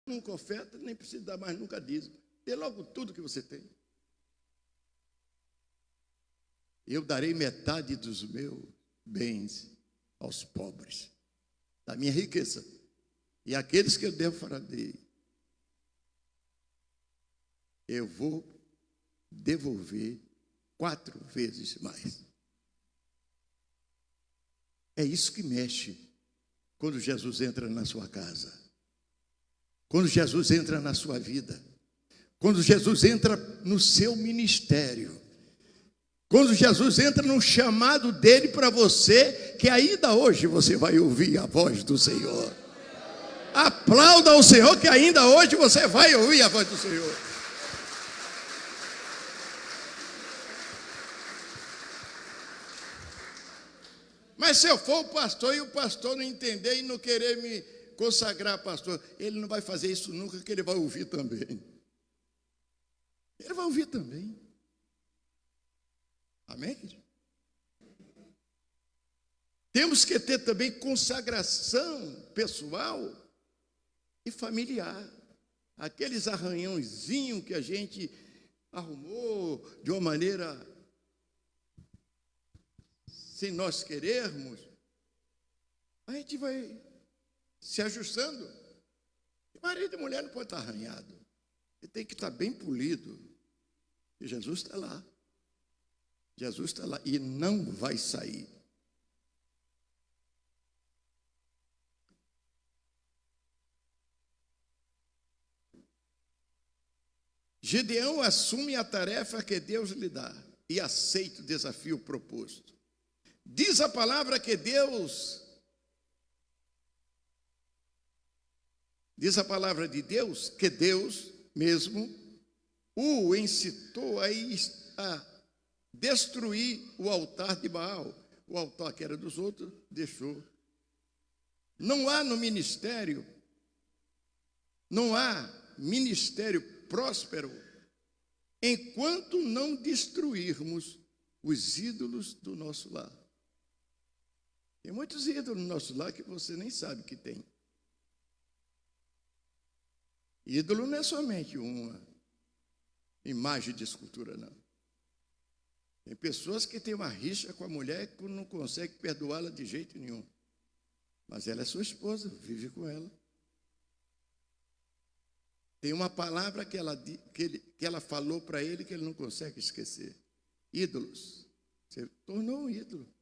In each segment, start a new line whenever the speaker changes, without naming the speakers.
nunca oferta, nem precisa dar mais nunca dízimo. Dê logo tudo que você tem. Eu darei metade dos meus bens aos pobres, da minha riqueza. E aqueles que eu devo farei, eu vou devolver 4 vezes mais. É isso que mexe quando Jesus entra na sua casa, quando Jesus entra na sua vida, quando Jesus entra no seu ministério, quando Jesus entra no chamado dele para você, que ainda hoje você vai ouvir a voz do Senhor. Aplauda ao Senhor, que ainda hoje você vai ouvir a voz do Senhor. Mas se eu for o pastor e o pastor não entender e não querer me consagrar pastor, ele não vai fazer isso nunca, que ele vai ouvir também. Ele vai ouvir também. Amém, querido? Temos que ter também consagração pessoal e familiar. Aqueles arranhãozinhos que a gente arrumou de uma maneira sem nós querermos, a gente vai se ajustando. Marido e mulher não pode estar arranhado. Ele tem que estar bem polido. E Jesus está lá. Jesus está lá e não vai sair. Gedeão assume a tarefa que Deus lhe dá e aceita o desafio proposto. Diz a palavra que Deus, diz a palavra de Deus, que Deus mesmo o incitou a destruir o altar de Baal. O altar que era dos outros, deixou. Não há ministério próspero enquanto não destruirmos os ídolos do nosso lar. Tem muitos ídolos no nosso lar que você nem sabe que tem. Ídolo não é somente uma imagem de escultura, não. Tem pessoas que têm uma rixa com a mulher que não consegue perdoá-la de jeito nenhum. Mas ela é sua esposa, vive com ela. Tem uma palavra que ela falou para ele que ele não consegue esquecer. Ídolos. Você tornou um ídolo.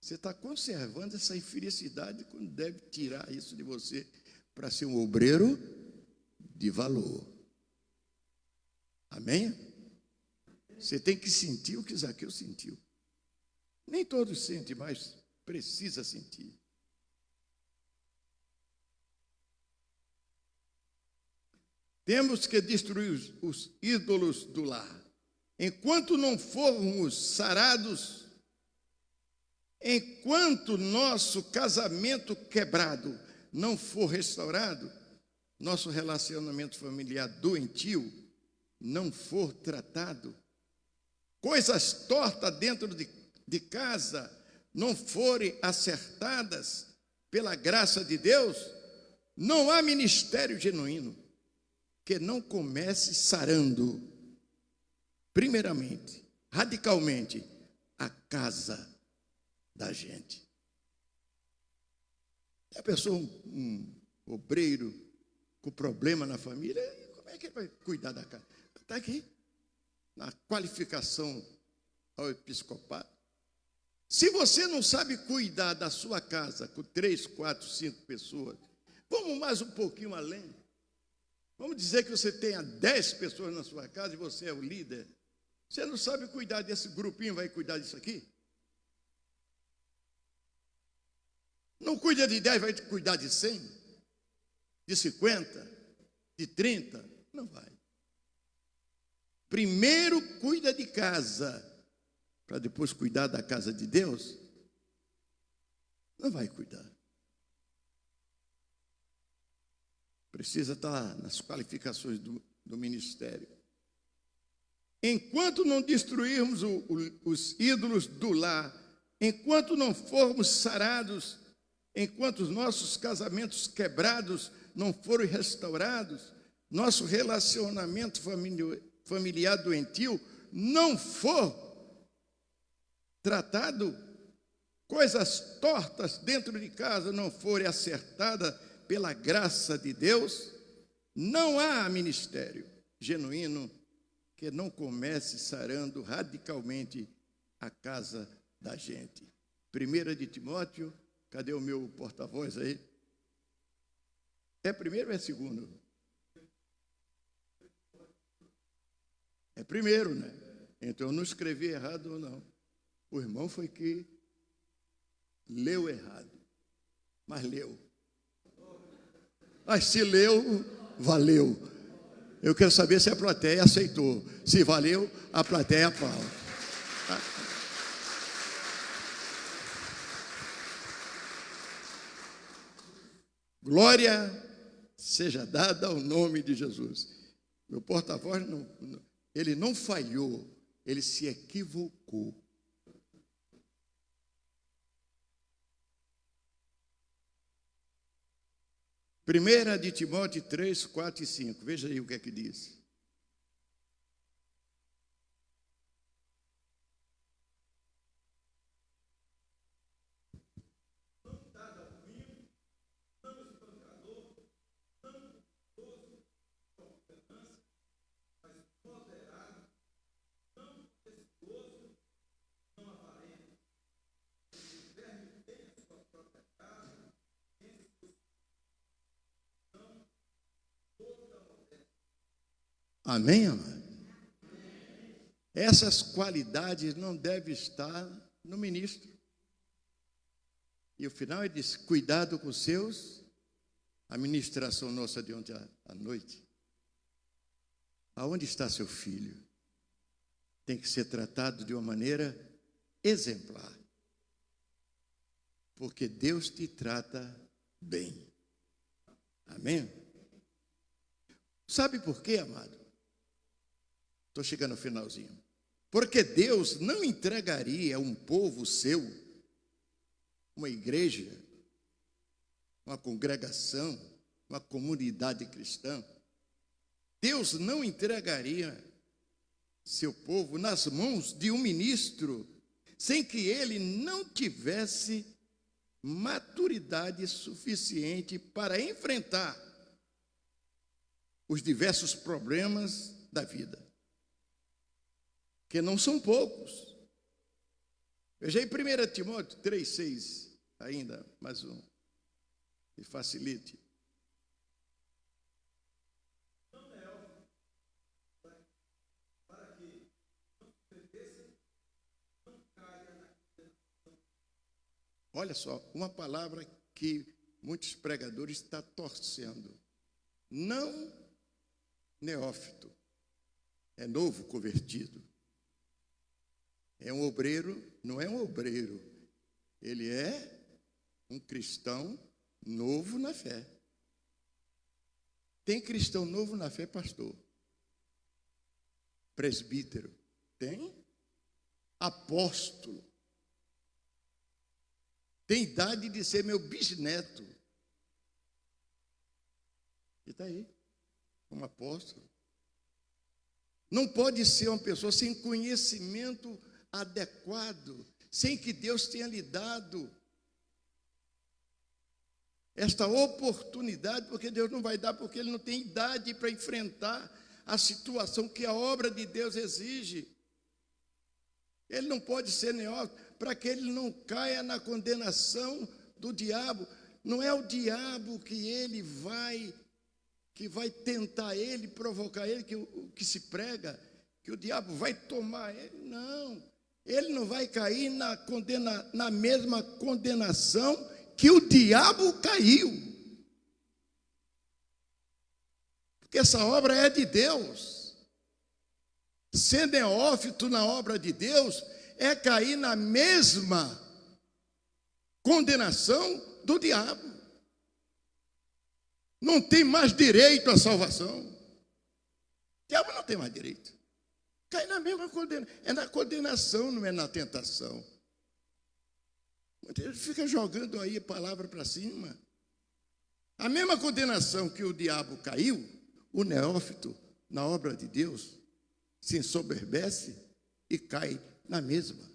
Você está conservando essa infelicidade quando deve tirar isso de você para ser um obreiro de valor. Amém? Você tem que sentir o que Zaqueu sentiu. Nem todos sentem, mas precisa sentir. Temos que destruir os ídolos do lar. Enquanto não formos sarados, enquanto nosso casamento quebrado não for restaurado, nosso relacionamento familiar doentio não for tratado, coisas tortas dentro de casa não forem acertadas pela graça de Deus, não há ministério genuíno que não comece sarando, primeiramente, radicalmente, a casa da gente. A pessoa, um obreiro com problema na família, como é que ele vai cuidar da casa? Está aqui, na qualificação ao episcopado. Se você não sabe cuidar da sua casa com 3, 4, 5 pessoas, vamos mais um pouquinho além. Vamos dizer que você tenha 10 pessoas na sua casa e você é o líder. Você não sabe cuidar desse grupinho, vai cuidar disso aqui? Não cuida de 10, vai cuidar de 100, de 50, de 30? Não vai. Primeiro cuida de casa, para depois cuidar da casa de Deus? Não vai cuidar. Precisa estar nas qualificações do ministério. Enquanto não destruirmos os ídolos do lar, enquanto não formos sarados, enquanto os nossos casamentos quebrados não forem restaurados, nosso relacionamento familiar doentio não for tratado, coisas tortas dentro de casa não forem acertadas pela graça de Deus, não há ministério genuíno que não comece sarando radicalmente a casa da gente. 1 de Timóteo, cadê o meu porta-voz aí? É primeiro ou é segundo? É primeiro, né? Então eu não escrevi errado ou não. O irmão foi que leu errado, mas leu. Mas se leu, valeu. Eu quero saber se a plateia aceitou. Se valeu, a plateia aplaude. Glória seja dada ao nome de Jesus. Meu porta-voz, ele não falhou, ele se equivocou. Primeira de Timóteo 3, 4 e 5. Veja aí o que é que diz. Amém, amado? Essas qualidades não devem estar no ministro. E o final ele diz, cuidado com os seus, a ministração nossa de ontem à noite. Aonde está seu filho? Tem que ser tratado de uma maneira exemplar. Porque Deus te trata bem. Amém? Sabe por quê, amado? Estou chegando ao finalzinho. Porque Deus não entregaria a um povo seu, uma igreja, uma congregação, uma comunidade cristã. Deus não entregaria seu povo nas mãos de um ministro, sem que ele não tivesse maturidade suficiente para enfrentar os diversos problemas da vida, que não são poucos. Veja aí 1 Timóteo 3, 6, ainda mais um, que facilite. Olha só, uma palavra que muitos pregadores estão torcendo. Não neófito, é novo convertido. É um obreiro, não é um obreiro, ele é um cristão novo na fé. Tem cristão novo na fé, pastor? Presbítero? Tem? Apóstolo? Tem idade de ser meu bisneto. E está aí, um apóstolo. Não pode ser uma pessoa sem conhecimento adequado, sem que Deus tenha lhe dado esta oportunidade, porque Deus não vai dar, porque ele não tem idade para enfrentar a situação que a obra de Deus exige. Ele não pode ser neófito, para que ele não caia na condenação do diabo. Não é o diabo que vai tentar ele, provocar ele, que se prega, que o diabo vai tomar ele. Não, ele não vai cair na mesma condenação que o diabo caiu. Porque essa obra é de Deus. Ser neófito na obra de Deus é cair na mesma condenação do diabo. Não tem mais direito à salvação. O diabo não tem mais direito. Cai na mesma condenação. É na condenação, não é na tentação. Ele fica jogando aí a palavra para cima. A mesma condenação que o diabo caiu, o neófito, na obra de Deus, se ensoberbece e cai na mesma.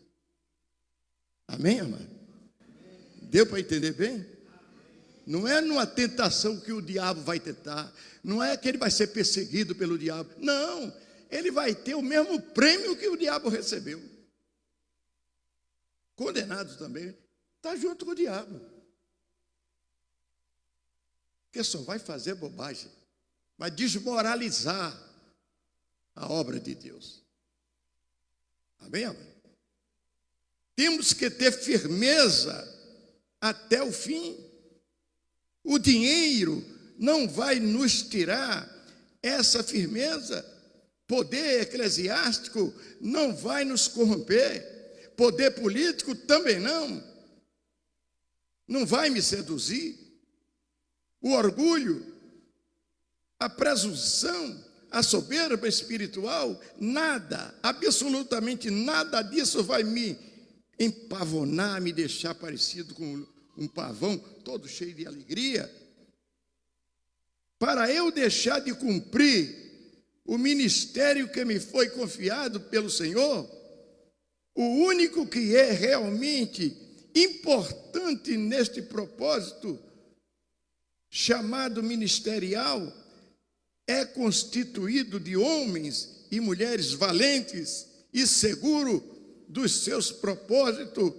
Amém, amado? Deu para entender bem? Não é numa tentação que o diabo vai tentar, não é que ele vai ser perseguido pelo diabo, não, ele vai ter o mesmo prêmio que o diabo recebeu. Condenado também, está junto com o diabo, que só vai fazer bobagem, vai desmoralizar a obra de Deus. Amém, amém? Temos que ter firmeza até o fim. O dinheiro não vai nos tirar essa firmeza. Poder eclesiástico não vai nos corromper. Poder político também não. Não vai me seduzir. O orgulho, a presunção, a soberba espiritual, nada, absolutamente nada disso vai me empavonar, me deixar parecido com um pavão todo cheio de alegria. Para eu deixar de cumprir o ministério que me foi confiado pelo Senhor, o único que é realmente importante neste propósito chamado ministerial é constituído de homens e mulheres valentes e seguros dos seus propósitos,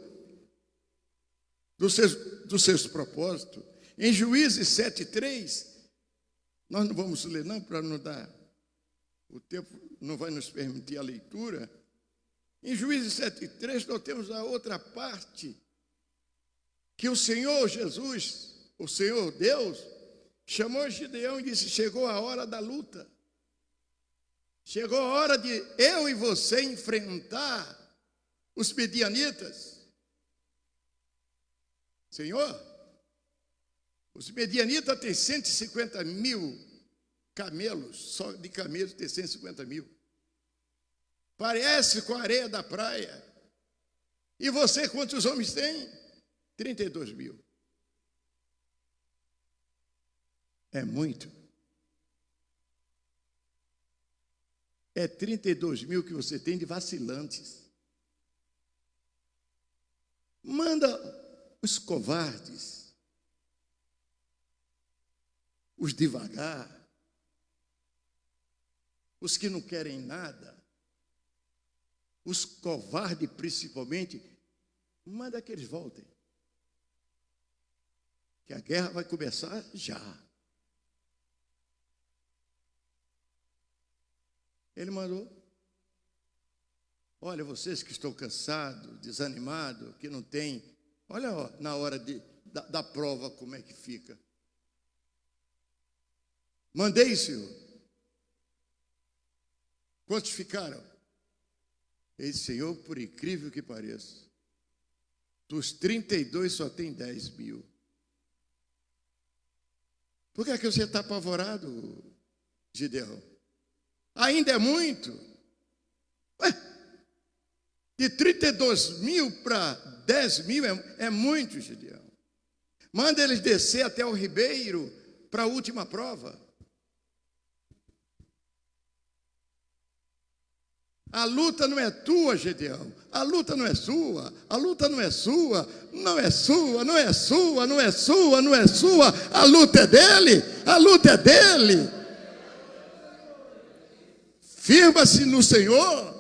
dos seus propósitos. Em Juízes 7:3, nós não vamos ler não, para não dar, o tempo não vai nos permitir a leitura. Em Juízes 7:3 nós temos a outra parte, que o Senhor Jesus, o Senhor Deus, chamou Gideão e disse: chegou a hora da luta. Chegou a hora de eu e você enfrentar os midianitas. Senhor, os midianitas têm 150 mil camelos, só de camelos tem 150 mil. Parece com a areia da praia. E você, quantos homens tem? 32 mil. É muito. É 32 mil que você tem de vacilantes. Manda os covardes, os devagar, os que não querem nada, os covardes principalmente, manda que eles voltem. Que a guerra vai começar já. Ele mandou. Olha, vocês que estão cansados, desanimados, que não tem, olha ó, na hora da prova como é que fica. Mandei, Senhor. Quantos ficaram? Ele disse: Senhor, por incrível que pareça, dos 32 só tem 10 mil. Por que é que você está apavorado, Gideão? Ainda é muito. Ué, de 32 mil para 10 mil é muito, Gideão. Manda eles descer até o ribeiro para a última prova. A luta não é tua, Gideão. A luta não é sua. A luta não é sua. Não é sua, não é sua, não é sua, não é sua. A luta é dele. A luta é dele. Firma-se no Senhor.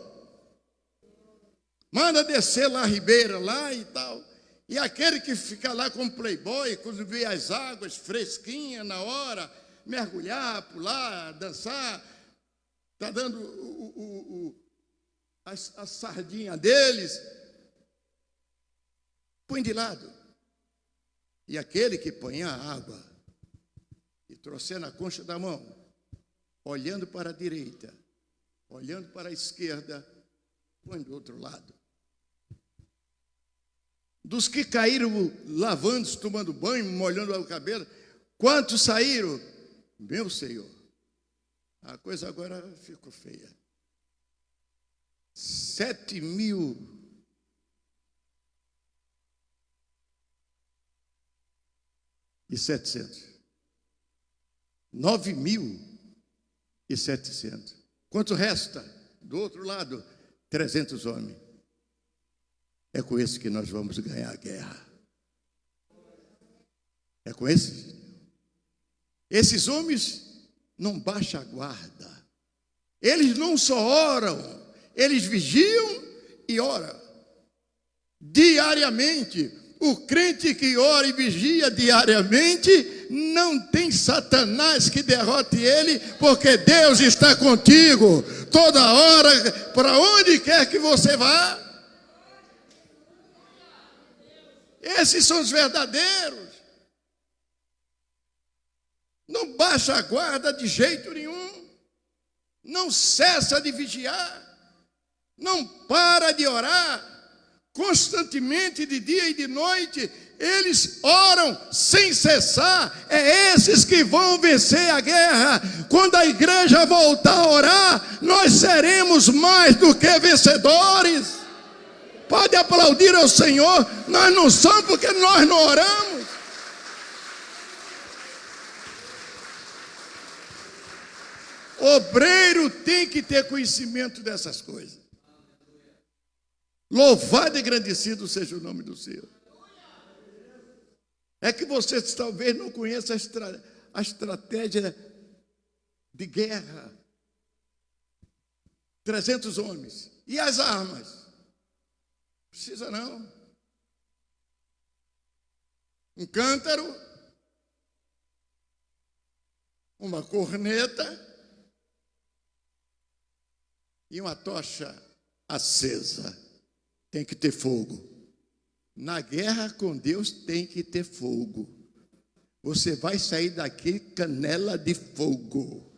Manda descer lá a ribeira lá e tal. E aquele que fica lá com o playboy, quando vê as águas fresquinhas na hora, mergulhar, pular, dançar, está dando a sardinha deles, põe de lado. E aquele que põe a água e trouxer na concha da mão, olhando para a direita, olhando para a esquerda, põe do outro lado. Dos que caíram lavando, tomando banho, molhando o cabelo, quantos saíram? Meu Senhor, a coisa agora ficou feia. 7.700. 9.700. Quanto resta? Do outro lado, 300 homens. É com esse que nós vamos ganhar a guerra. É com esse. Esses homens não baixam a guarda. Eles não só oram, eles vigiam e oram. Diariamente. O crente que ora e vigia diariamente, não tem Satanás que derrote ele, porque Deus está contigo, toda hora, para onde quer que você vá. Esses são os verdadeiros. Não baixa a guarda de jeito nenhum, não cessa de vigiar, não para de orar. Constantemente, de dia e de noite, eles oram sem cessar. É esses que vão vencer a guerra. Quando a igreja voltar a orar, nós seremos mais do que vencedores. Pode aplaudir ao Senhor. Nós não somos porque nós não oramos. Obreiro tem que ter conhecimento dessas coisas. Louvado e engrandecido seja o nome do Senhor. É que você talvez não conheça a estratégia de guerra. 300 homens. E as armas? Precisa não. Um cântaro, uma corneta e uma tocha acesa. Tem que ter fogo. Na guerra com Deus tem que ter fogo. Você vai sair daqui canela de fogo.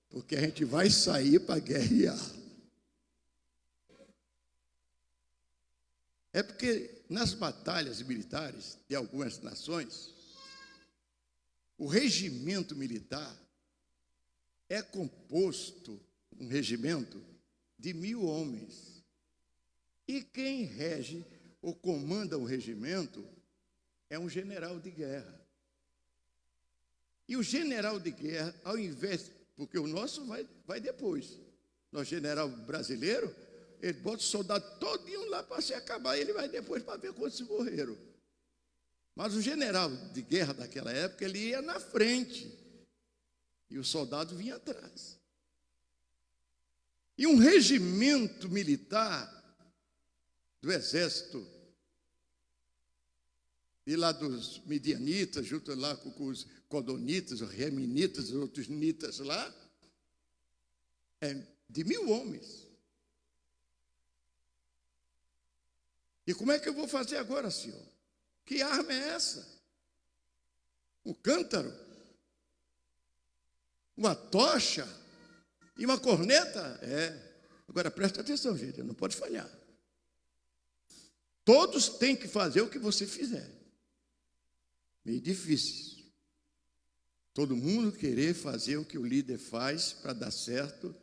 Porque a gente vai sair para guerrear. É porque nas batalhas militares de algumas nações, o regimento militar é composto, um regimento de 1.000 homens. E quem rege ou comanda o regimento é um general de guerra. E o general de guerra, ao invés, porque o nosso vai depois. Nosso general brasileiro, ele bota o soldado todinho lá para se acabar, ele vai depois para ver quantos morreram. Mas o general de guerra daquela época, ele ia na frente e o soldado vinha atrás. E um regimento militar do exército, e lá dos midianitas, junto lá com os codonitas, os reminitas, os outros nitas lá, é de 1.000 homens. E como é que eu vou fazer agora, senhor? Que arma é essa? Um cântaro? Uma tocha? E uma corneta? Agora presta atenção, gente, não pode falhar. Todos têm que fazer o que você fizer. Meio difícil. Todo mundo querer fazer o que o líder faz para dar certo.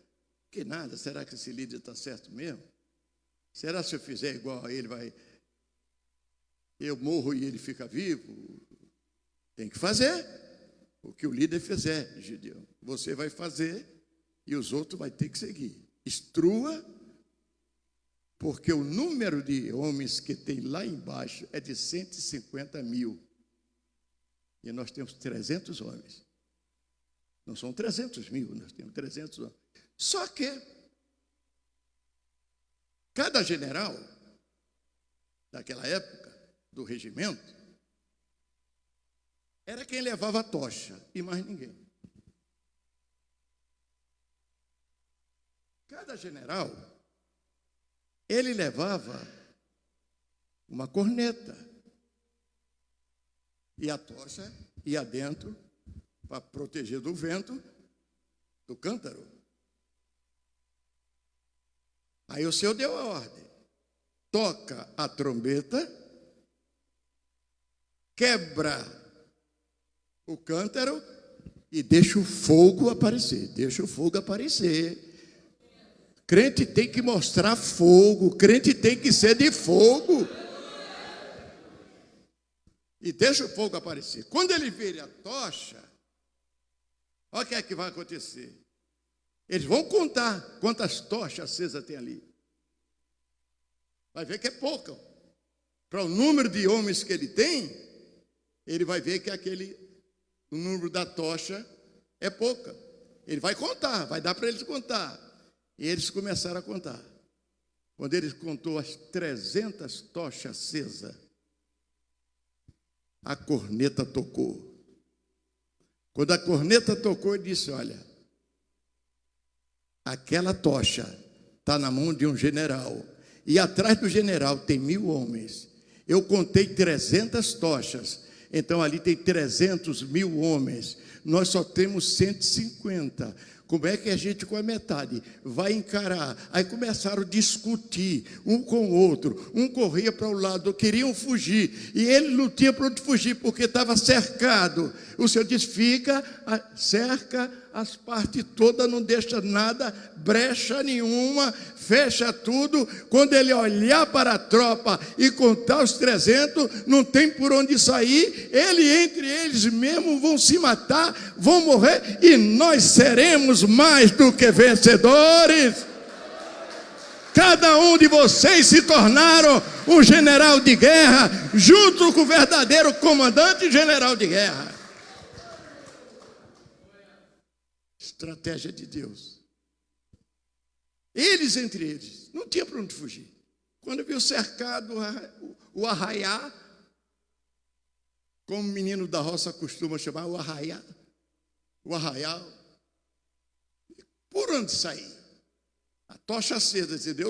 Que nada, será que esse líder está certo mesmo? Será que se eu fizer igual a ele, eu morro e ele fica vivo? Tem que fazer o que o líder fizer, Gideão. Você vai fazer e os outros vão ter que seguir. Instrua, porque o número de homens que tem lá embaixo é de 150.000. E nós temos 300 homens. Não são 300.000, nós temos 300 homens. Só que cada general daquela época, do regimento, era quem levava a tocha e mais ninguém. Cada general, ele levava uma corneta e a tocha ia dentro para proteger do vento do cântaro. Aí o senhor deu a ordem, toca a trombeta, quebra o cântaro e deixa o fogo aparecer. Deixa o fogo aparecer. Crente tem que mostrar fogo, crente tem que ser de fogo. e deixa o fogo aparecer. Quando ele vir a tocha, olha o que é que vai acontecer. Eles vão contar quantas tochas acesas tem ali. Vai ver que é pouca. Para o número de homens que ele tem, ele vai ver que o número da tocha é pouca. Ele vai contar, vai dar para eles contar. E eles começaram a contar. Quando ele contou as 300 tochas acesas, a corneta tocou. Quando a corneta tocou, ele disse, olha, aquela tocha está na mão de um general. E atrás do general tem 1000 homens. Eu contei 300 tochas. Então ali tem 300.000 homens. Nós só temos 150. Como é que a gente, com a metade, vai encarar? Aí começaram a discutir um com o outro. Um corria para o lado, queriam fugir. E ele não tinha para onde fugir, porque estava cercado. O Senhor disse, cerca as partes todas, não deixa nada, brecha nenhuma, fecha tudo. Quando ele olhar para a tropa e contar os 300, não tem por onde sair. Entre eles mesmos vão se matar, vão morrer, e nós seremos mais do que vencedores. Cada um de vocês se tornaram um general de guerra, junto com o verdadeiro comandante general de guerra. Estratégia de Deus. Eles entre eles, não tinha para onde fugir. Quando viu cercado o arraiá, como o menino da roça costuma chamar, o arraial, por onde sair? A tocha acesa, dizendo,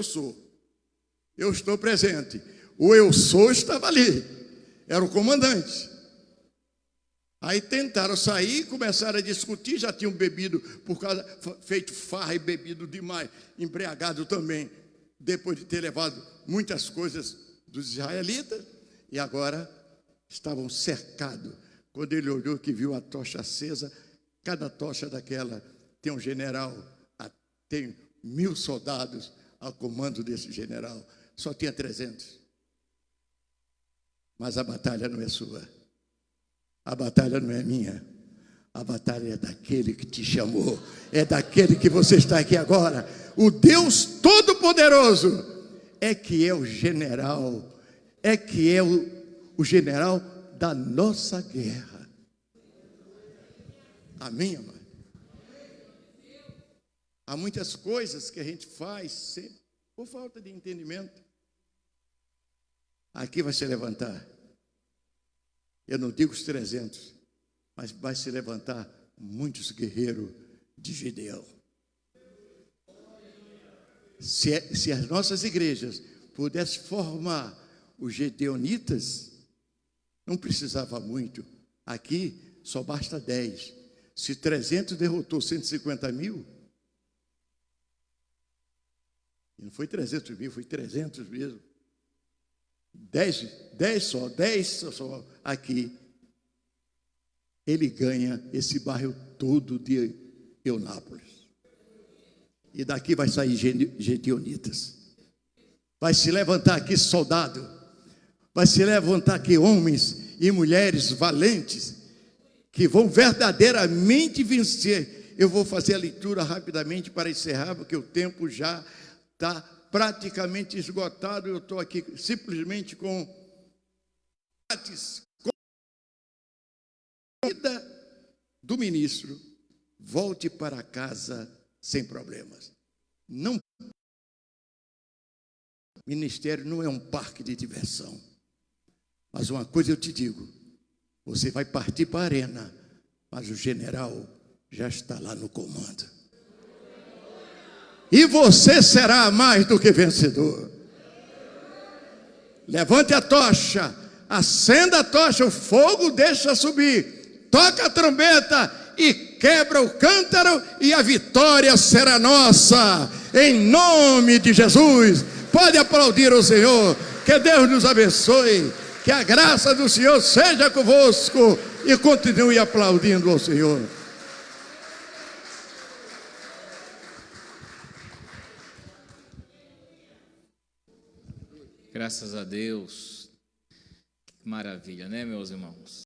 eu estou presente. O eu sou estava ali, era o comandante. Aí tentaram sair, começaram a discutir, já tinham bebido, feito farra e bebido demais, embriagado também, depois de ter levado muitas coisas dos israelitas, e agora estavam cercados. Quando ele olhou que viu a tocha acesa, cada tocha daquela tem um general, tem 1000 soldados ao comando desse general, só tinha 300. Mas a batalha não é sua. A batalha não é minha, a batalha é daquele que te chamou, é daquele que você está aqui agora. O Deus Todo-Poderoso é que é o general, o general da nossa guerra. Amém, amado? Há muitas coisas que a gente faz sempre por falta de entendimento. Aqui vai se levantar. Eu não digo os 300, mas vai se levantar muitos guerreiros de Gideão. Se as nossas igrejas pudessem formar os gedeonitas, não precisava muito. Aqui só basta 10. Se 300 derrotou 150.000, não foi 300.000, foi 300 mesmo. 10 só aqui, ele ganha esse bairro todo de Eunápolis. E daqui vai sair gedeonitas. Vai se levantar aqui soldado. Vai se levantar aqui homens e mulheres valentes que vão verdadeiramente vencer. Eu vou fazer a leitura rapidamente para encerrar, porque o tempo já está praticamente esgotado. Eu estou aqui simplesmente com a vida do ministro. Volte para casa sem problemas. Não, ministério não é um parque de diversão. Mas uma coisa eu te digo, você vai partir para a arena, mas o general já está lá no comando. E você será mais do que vencedor. Levante a tocha, acenda a tocha, o fogo deixa subir, toca a trombeta e quebra o cântaro, e a vitória será nossa, em nome de Jesus. Pode aplaudir o Senhor. Que Deus nos abençoe, que a graça do Senhor seja convosco, e continue aplaudindo ao Senhor.
Graças a Deus. Maravilha, né, meus irmãos?